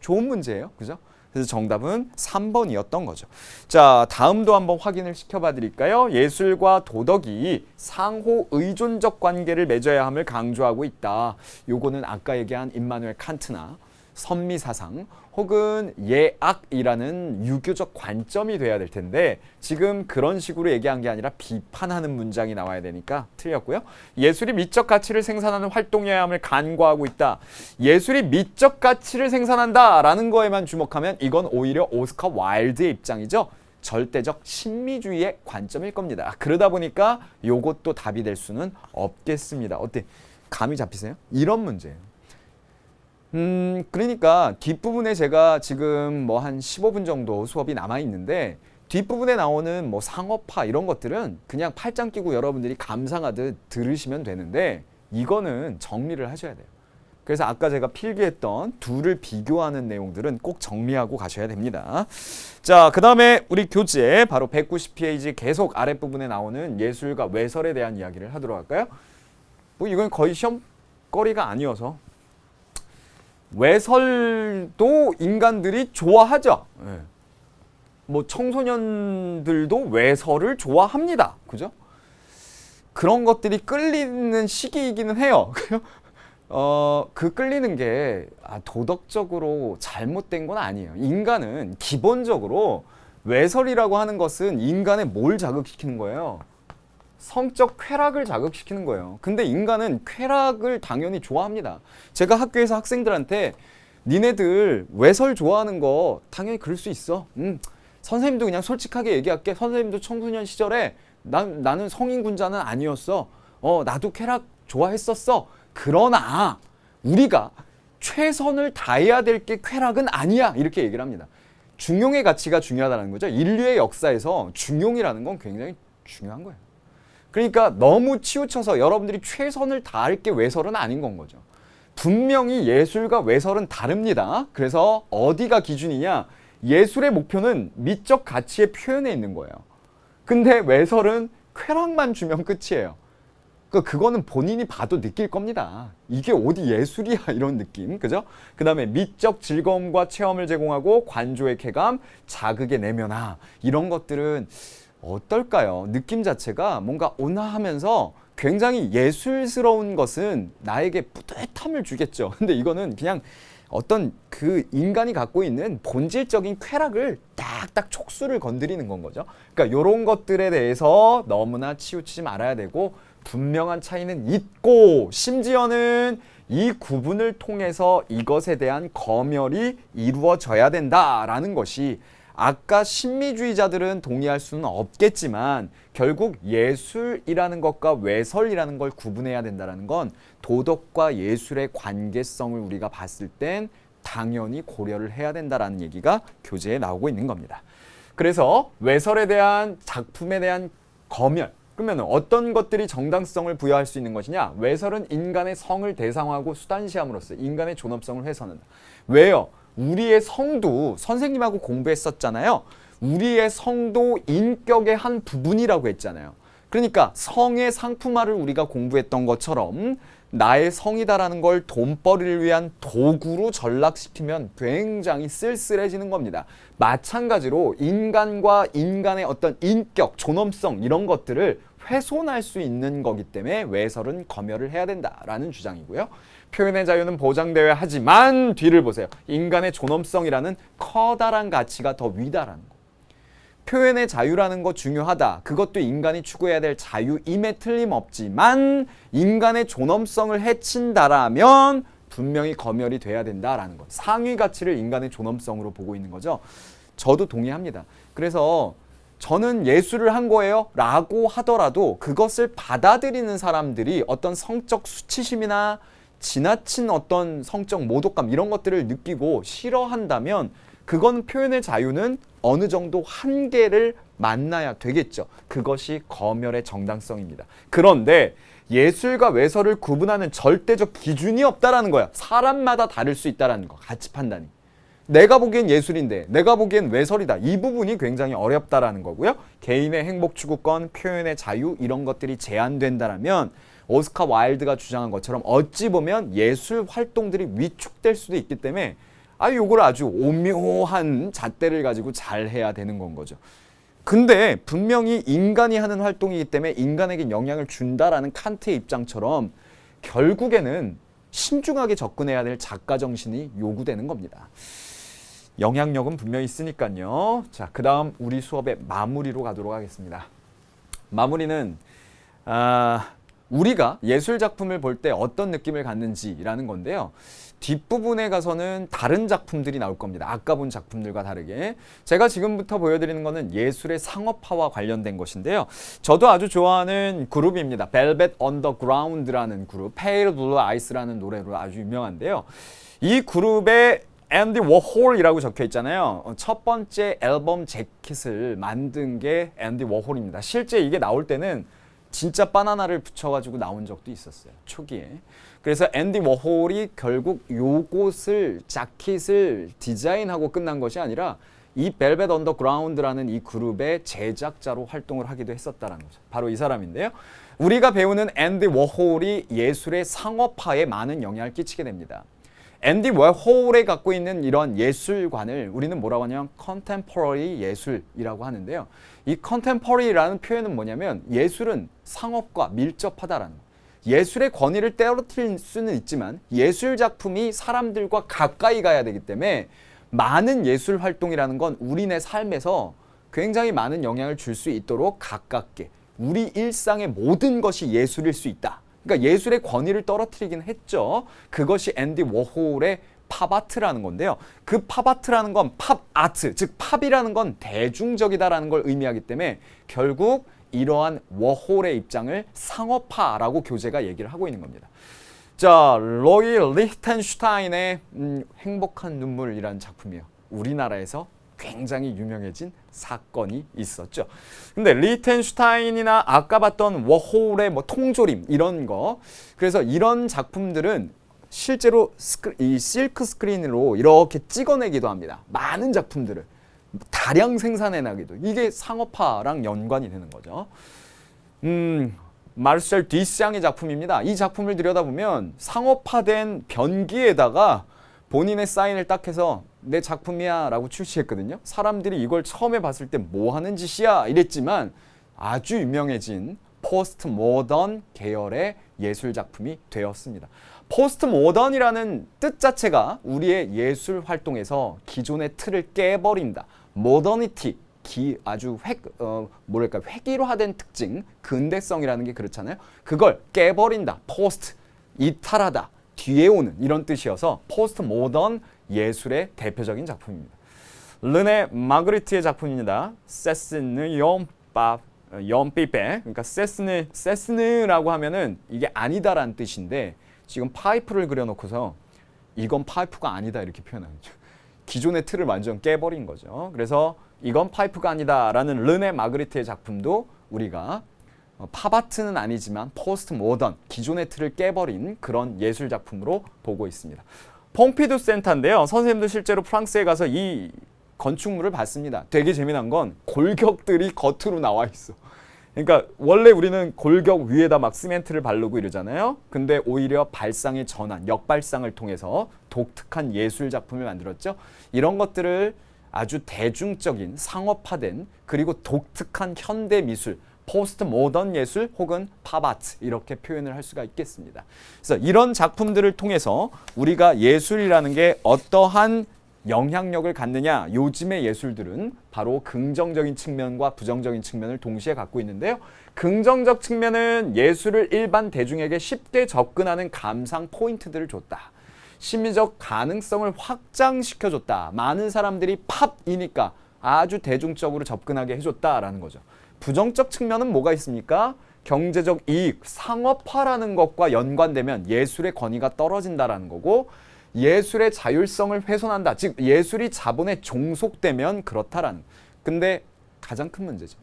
좋은 문제예요, 그죠? 그래서 정답은 3번이었던 거죠. 자, 다음도 한번 확인을 시켜봐 드릴까요? 예술과 도덕이 상호 의존적 관계를 맺어야 함을 강조하고 있다. 요거는 아까 얘기한 임마누엘 칸트나 선미사상 혹은 예악이라는 유교적 관점이 돼야 될 텐데, 지금 그런 식으로 얘기한 게 아니라 비판하는 문장이 나와야 되니까 틀렸고요. 예술이 미적 가치를 생산하는 활동이어야 함을 간과하고 있다. 예술이 미적 가치를 생산한다라는 거에만 주목하면 이건 오히려 오스카 와일드의 입장이죠. 절대적 신미주의의 관점일 겁니다. 그러다 보니까 요것도 답이 될 수는 없겠습니다. 어때? 감이 잡히세요? 이런 문제예요. 그러니까 뒷부분에 제가 지금 뭐 한 15분 정도 수업이 남아 있는데, 뒷부분에 나오는 뭐 상업화 이런 것들은 그냥 팔짱 끼고 여러분들이 감상하듯 들으시면 되는데, 이거는 정리를 하셔야 돼요. 그래서 아까 제가 필기했던 둘을 비교하는 내용들은 꼭 정리하고 가셔야 됩니다. 자, 그 다음에 우리 교재 바로 190페이지 계속 아랫부분에 나오는 예술과 외설에 대한 이야기를 하도록 할까요? 뭐 이건 거의 시험거리가 아니어서, 외설도 인간들이 좋아하죠. 네. 뭐 청소년들도 외설을 좋아합니다. 그죠? 그런 것들이 끌리는 시기이기는 해요. 그 끌리는 게 도덕적으로 잘못된 건 아니에요. 인간은 기본적으로 외설이라고 하는 것은 인간의 뭘 자극시키는 거예요? 성적 쾌락을 자극시키는 거예요. 근데 인간은 쾌락을 당연히 좋아합니다. 제가 학교에서 학생들한테 니네들 외설 좋아하는 거 당연히 그럴 수 있어. 선생님도 그냥 솔직하게 얘기할게. 선생님도 청소년 시절에 나는 성인군자는 아니었어. 나도 쾌락 좋아했었어. 그러나 우리가 최선을 다해야 될 게 쾌락은 아니야. 이렇게 얘기를 합니다. 중용의 가치가 중요하다는 거죠. 인류의 역사에서 중용이라는 건 굉장히 중요한 거예요. 그러니까 너무 치우쳐서 여러분들이 최선을 다할 게 외설은 아닌 건 거죠. 분명히 예술과 외설은 다릅니다. 그래서 어디가 기준이냐? 예술의 목표는 미적 가치의 표현에 있는 거예요. 근데 외설은 쾌락만 주면 끝이에요. 그거는 본인이 봐도 느낄 겁니다. 이게 어디 예술이야, 이런 느낌. 그죠? 그 다음에 미적 즐거움과 체험을 제공하고 관조의 쾌감, 자극의 내면화, 이런 것들은 어떨까요? 느낌 자체가 뭔가 온화하면서 굉장히 예술스러운 것은 나에게 뿌듯함을 주겠죠. 근데 이거는 그냥 어떤 그 인간이 갖고 있는 본질적인 쾌락을 딱딱 촉수를 건드리는 건 거죠. 그러니까 이런 것들에 대해서 너무나 치우치지 말아야 되고, 분명한 차이는 있고, 심지어는 이 구분을 통해서 이것에 대한 검열이 이루어져야 된다라는 것이, 아까 신미주의자들은 동의할 수는 없겠지만 결국 예술이라는 것과 외설이라는 걸 구분해야 된다는 건 도덕과 예술의 관계성을 우리가 봤을 땐 당연히 고려를 해야 된다는 얘기가 교재에 나오고 있는 겁니다. 그래서 외설에 대한 작품에 대한 검열, 그러면 어떤 것들이 정당성을 부여할 수 있는 것이냐? 외설은 인간의 성을 대상화하고 수단시함으로써 인간의 존엄성을 훼손한다. 왜요? 우리의 성도, 선생님하고 공부했었잖아요. 우리의 성도 인격의 한 부분이라고 했잖아요. 그러니까 성의 상품화를 우리가 공부했던 것처럼 나의 성이다라는 걸 돈벌이를 위한 도구로 전락시키면 굉장히 쓸쓸해지는 겁니다. 마찬가지로 인간과 인간의 어떤 인격, 존엄성 이런 것들을 훼손할 수 있는 거기 때문에 외설은 검열을 해야 된다라는 주장이고요. 표현의 자유는 보장되어야 하지만 뒤를 보세요. 인간의 존엄성이라는 커다란 가치가 더 위다라는 거. 표현의 자유라는 거 중요하다. 그것도 인간이 추구해야 될 자유임에 틀림없지만 인간의 존엄성을 해친다라면 분명히 검열이 돼야 된다라는 것. 상위 가치를 인간의 존엄성으로 보고 있는 거죠. 저도 동의합니다. 그래서 저는 예술을 한 거예요 라고 하더라도 그것을 받아들이는 사람들이 어떤 성적 수치심이나 지나친 어떤 성적 모독감 이런 것들을 느끼고 싫어한다면 그건 표현의 자유는 어느 정도 한계를 만나야 되겠죠. 그것이 검열의 정당성입니다. 그런데 예술과 외설을 구분하는 절대적 기준이 없다라는 거야. 사람마다 다를 수 있다라는 거. 가치 판단이. 내가 보기엔 예술인데 내가 보기엔 외설이다. 이 부분이 굉장히 어렵다라는 거고요. 개인의 행복 추구권, 표현의 자유 이런 것들이 제한된다라면 오스카 와일드가 주장한 것처럼 어찌 보면 예술 활동들이 위축될 수도 있기 때문에 요걸 아주 오묘한 잣대를 가지고 잘 해야 되는 건 거죠. 근데 분명히 인간이 하는 활동이기 때문에 인간에게 영향을 준다라는 칸트의 입장처럼 결국에는 신중하게 접근해야 될 작가 정신이 요구되는 겁니다. 영향력은 분명히 있으니까요. 자, 그 다음 우리 수업의 마무리로 가도록 하겠습니다. 마무리는 우리가 예술 작품을 볼 때 어떤 느낌을 갖는지라는 건데요. 뒷부분에 가서는 다른 작품들이 나올 겁니다. 아까 본 작품들과 다르게. 제가 지금부터 보여드리는 거는 예술의 상업화와 관련된 것인데요. 저도 아주 좋아하는 그룹입니다. Velvet Underground라는 그룹, Pale Blue Eyes라는 노래로 아주 유명한데요. 이 그룹의 앤디 워홀이라고 적혀 있잖아요. 첫 번째 앨범 재킷을 만든 게 앤디 워홀입니다. 실제 이게 나올 때는 진짜 바나나를 붙여가지고 나온 적도 있었어요. 초기에. 그래서 앤디 워홀이 결국 요것을 자켓을 디자인하고 끝난 것이 아니라 이 벨벳 언더그라운드라는 이 그룹의 제작자로 활동을 하기도 했었다는 거죠. 바로 이 사람인데요. 우리가 배우는 앤디 워홀이 예술의 상업화에 많은 영향을 끼치게 됩니다. 앤디 워홀이 갖고 있는 이런 예술관을 우리는 뭐라고 하냐면 컨템포러리 예술이라고 하는데요. 이 컨템포러리라는 표현은 뭐냐면 예술은 상업과 밀접하다라는 거. 예술의 권위를 떨어뜨릴 수는 있지만 예술 작품이 사람들과 가까이 가야 되기 때문에 많은 예술 활동이라는 건 우리네 삶에서 굉장히 많은 영향을 줄 수 있도록 가깝게 우리 일상의 모든 것이 예술일 수 있다. 그러니까 예술의 권위를 떨어뜨리긴 했죠. 그것이 앤디 워홀의 팝아트라는 건데요. 그 팝아트라는 건 팝아트, 즉 팝이라는 건 대중적이다라는 걸 의미하기 때문에 결국 이러한 워홀의 입장을 상업화라고 교재가 얘기를 하고 있는 겁니다. 자, 로이 리히텐슈타인의 행복한 눈물이라는 작품이에요. 우리나라에서 굉장히 유명해진 사건이 있었죠. 근데 리히텐슈타인이나 아까 봤던 워홀의 통조림 이런 거, 그래서 이런 작품들은 실제로 이 실크 스크린으로 이렇게 찍어내기도 합니다. 많은 작품들을 다량 생산해내기도. 이게 상업화랑 연관이 되는 거죠. 마르셀 디쌍의 작품입니다. 이 작품을 들여다보면 상업화된 변기에다가 본인의 사인을 딱 해서 내 작품이야 라고 출시했거든요. 사람들이 이걸 처음에 봤을 때 뭐 하는 짓이야 이랬지만 아주 유명해진 포스트 모던 계열의 예술 작품이 되었습니다. 포스트 모던이라는 뜻 자체가 우리의 예술 활동에서 기존의 틀을 깨버린다. 모더니티, 아주 획일화된 특징, 근대성이라는 게 그렇잖아요. 그걸 깨버린다. 포스트, 이탈하다, 뒤에 오는 이런 뜻이어서 포스트 모던 예술의 대표적인 작품입니다. 르네 마그리트의 작품입니다. 세스느 연삐빼. 그러니까 세스느라고 하면은 이게 아니다라는 뜻인데 지금 파이프를 그려놓고서 이건 파이프가 아니다 이렇게 표현하죠. 기존의 틀을 완전 깨버린 거죠. 그래서 이건 파이프가 아니다라는 르네 마그리트의 작품도 우리가 팝아트는 아니지만 포스트 모던, 기존의 틀을 깨버린 그런 예술 작품으로 보고 있습니다. 퐁피두 센터인데요. 선생님도 실제로 프랑스에 가서 이 건축물을 봤습니다. 되게 재미난 건 골격들이 겉으로 나와 있어. 그러니까 원래 우리는 골격 위에다 막 시멘트를 바르고 이러잖아요. 근데 오히려 발상의 전환, 역발상을 통해서 독특한 예술 작품을 만들었죠. 이런 것들을 아주 대중적인 상업화된 그리고 독특한 현대 미술, 포스트 모던 예술 혹은 팝아트 이렇게 표현을 할 수가 있겠습니다. 그래서 이런 작품들을 통해서 우리가 예술이라는 게 어떠한 영향력을 갖느냐, 요즘의 예술들은 바로 긍정적인 측면과 부정적인 측면을 동시에 갖고 있는데요. 긍정적 측면은 예술을 일반 대중에게 쉽게 접근하는 감상 포인트들을 줬다. 심리적 가능성을 확장시켜줬다. 많은 사람들이 팝이니까 아주 대중적으로 접근하게 해줬다라는 거죠. 부정적 측면은 뭐가 있습니까? 경제적 이익, 상업화라는 것과 연관되면 예술의 권위가 떨어진다라는 거고, 예술의 자율성을 훼손한다. 즉 예술이 자본에 종속되면 그렇다라는. 근데 가장 큰 문제죠.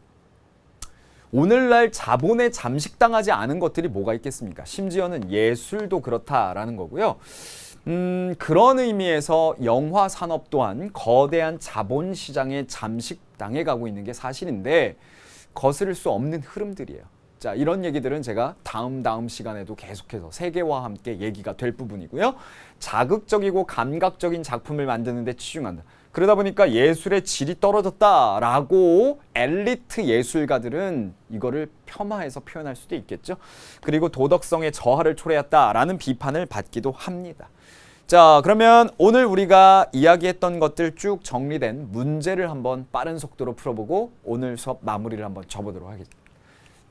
오늘날 자본에 잠식당하지 않은 것들이 뭐가 있겠습니까? 심지어는 예술도 그렇다라는 거고요. 그런 의미에서 영화 산업 또한 거대한 자본 시장에 잠식당해 가고 있는 게 사실인데 거스를 수 없는 흐름들이에요. 자, 이런 얘기들은 제가 다음 시간에도 계속해서 세계와 함께 얘기가 될 부분이고요. 자극적이고 감각적인 작품을 만드는 데 치중한다. 그러다 보니까 예술의 질이 떨어졌다라고 엘리트 예술가들은 이거를 폄하해서 표현할 수도 있겠죠. 그리고 도덕성의 저하를 초래했다라는 비판을 받기도 합니다. 자, 그러면 오늘 우리가 이야기했던 것들 쭉 정리된 문제를 한번 빠른 속도로 풀어보고 오늘 수업 마무리를 한번 줘보도록 하겠습니다.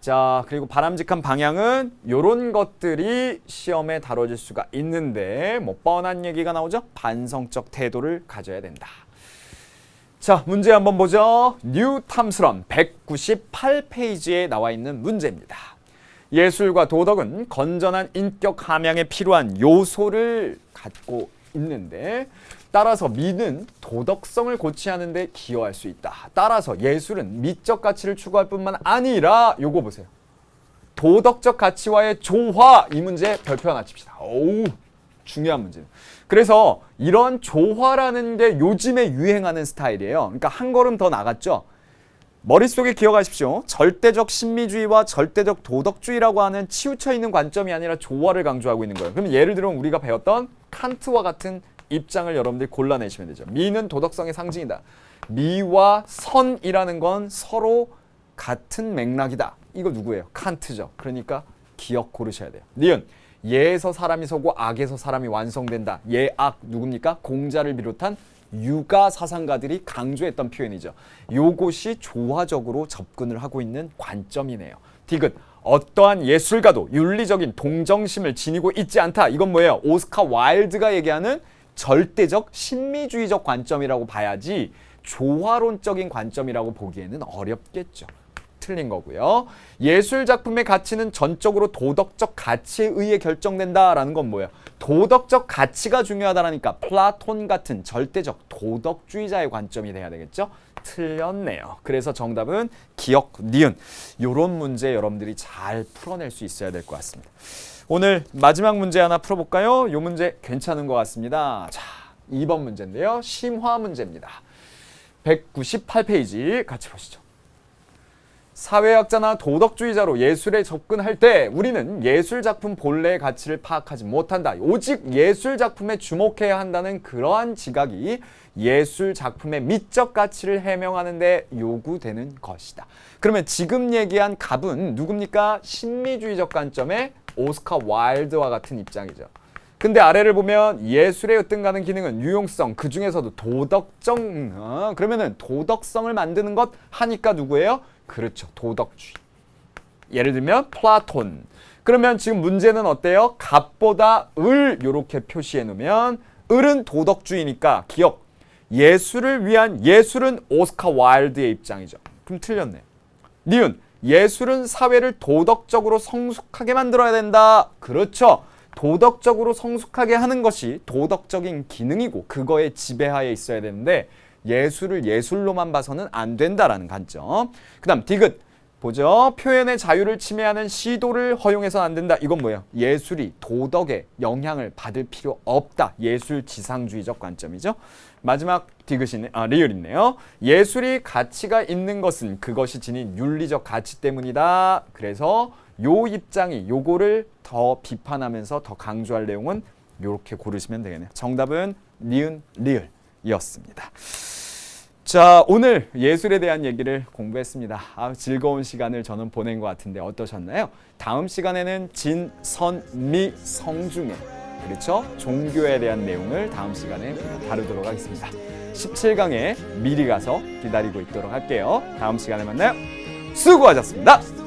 자, 그리고 바람직한 방향은 이런 것들이 시험에 다뤄질 수가 있는데 뭐 뻔한 얘기가 나오죠. 반성적 태도를 가져야 된다. 자, 문제 한번 보죠. 뉴 탐스런 198페이지에 나와 있는 문제입니다. 예술과 도덕은 건전한 인격 함양에 필요한 요소를 갖고 있는데 따라서 미는 도덕성을 고취하는 데 기여할 수 있다. 따라서 예술은 미적 가치를 추구할 뿐만 아니라 요거 보세요. 도덕적 가치와의 조화. 이 문제 별표 하나 칩시다. 오우, 중요한 문제예요. 그래서 이런 조화라는 게 요즘에 유행하는 스타일이에요. 그러니까 한 걸음 더 나갔죠. 머릿속에 기억하십시오. 절대적 신미주의와 절대적 도덕주의라고 하는 치우쳐 있는 관점이 아니라 조화를 강조하고 있는 거예요. 그럼 예를 들면 우리가 배웠던 칸트와 같은 입장을 여러분들이 골라내시면 되죠. 미는 도덕성의 상징이다. 미와 선이라는 건 서로 같은 맥락이다. 이거 누구예요? 칸트죠. 그러니까 기억 고르셔야 돼요. 니은 예에서 사람이 서고 악에서 사람이 완성된다. 예, 악 누굽니까? 공자를 비롯한 유가 사상가들이 강조했던 표현이죠. 요것이 조화적으로 접근을 하고 있는 관점이네요. 디귿 어떠한 예술가도 윤리적인 동정심을 지니고 있지 않다. 이건 뭐예요? 오스카 와일드가 얘기하는 절대적 신미주의적 관점이라고 봐야지 조화론적인 관점이라고 보기에는 어렵겠죠. 틀린 거고요. 예술 작품의 가치는 전적으로 도덕적 가치에 의해 결정된다라는 건 뭐예요? 도덕적 가치가 중요하다라니까 플라톤 같은 절대적 도덕주의자의 관점이 돼야 되겠죠? 틀렸네요. 그래서 정답은 기억, 니은. 요런 문제 여러분들이 잘 풀어낼 수 있어야 될 것 같습니다. 오늘 마지막 문제 하나 풀어볼까요? 요 문제 괜찮은 것 같습니다. 자, 2번 문제인데요. 심화 문제입니다. 198페이지 같이 보시죠. 사회학자나 도덕주의자로 예술에 접근할 때 우리는 예술작품 본래의 가치를 파악하지 못한다. 오직 예술작품에 주목해야 한다는 그러한 지각이 예술작품의 미적 가치를 해명하는 데 요구되는 것이다. 그러면 지금 얘기한 갑은 누굽니까? 신미주의적 관점의 오스카 와일드와 같은 입장이죠. 근데 아래를 보면 예술의 으뜸가는 기능은 유용성, 그 중에서도 도덕적, 그러면은 도덕성을 만드는 것 하니까 누구예요? 그렇죠. 도덕주의. 예를 들면 플라톤. 그러면 지금 문제는 어때요? 갑보다 을 이렇게 표시해 놓으면 을은 도덕주의니까 기억. 예술을 위한 예술은 오스카 와일드의 입장이죠. 그럼 틀렸네요. 니은 예술은 사회를 도덕적으로 성숙하게 만들어야 된다. 그렇죠. 도덕적으로 성숙하게 하는 것이 도덕적인 기능이고 그거의 지배하에 있어야 되는데 예술을 예술로만 봐서는 안 된다라는 관점. 그 다음 디귿 보죠. 표현의 자유를 침해하는 시도를 허용해서는 안 된다. 이건 뭐예요? 예술이 도덕에 영향을 받을 필요 없다. 예술 지상주의적 관점이죠. 마지막 디귿이네. 리을 있네요. 예술이 가치가 있는 것은 그것이 지닌 윤리적 가치 때문이다. 그래서 요 입장이 요거를 더 비판하면서 더 강조할 내용은 요렇게 고르시면 되겠네요. 정답은 니은 리을이었습니다. 자, 오늘 예술에 대한 얘기를 공부했습니다. 즐거운 시간을 저는 보낸 것 같은데 어떠셨나요? 다음 시간에는 진, 선, 미, 성 중에 그렇죠? 종교에 대한 내용을 다음 시간에 다루도록 하겠습니다. 17강에 미리 가서 기다리고 있도록 할게요. 다음 시간에 만나요. 수고하셨습니다.